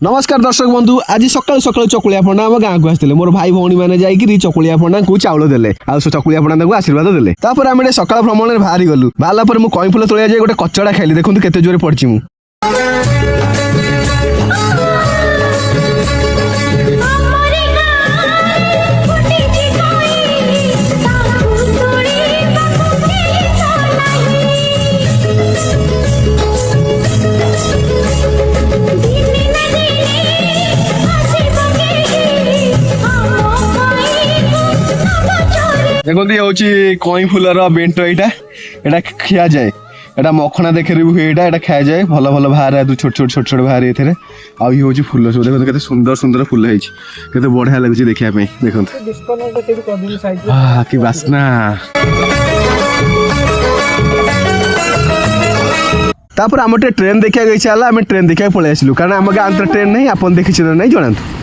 नमस्कार दर्शक बंधु आज सकाल सकाल चकुलिया पंडा आम गाँव को आसते मोर भाई भौणी मैंने जाकि चकुलिया पंडा को चाउल देले आ चकुलिया पंडा को आशीर्वाद देले तापर आम सकाल भ्रमण में बाहरी गलु बाहला पर मु कई फूल तोड़ा जाए गोटे कचड़ा खाइली देखो केते जोरे पड़ची मु देखो ये हूँ कई फूलर बेंट यहाँ खिया जाए एटा मखना देखे हुए यहाँ खा जाए भल भल बाहर छोट छोट छोट छोट बाहर ये आउ ये हूँ फूल सब देखो केते सुंदर सुंदर फूल है केते बढ़िया लगुच देखा देखो कि बास्ना तापर आम ट्रेन देखा इच्छा है आम ट्रेन देखा पलि आसलु कारण आम गाँव ट्रेन नहीं आप देखी नहीं जनातु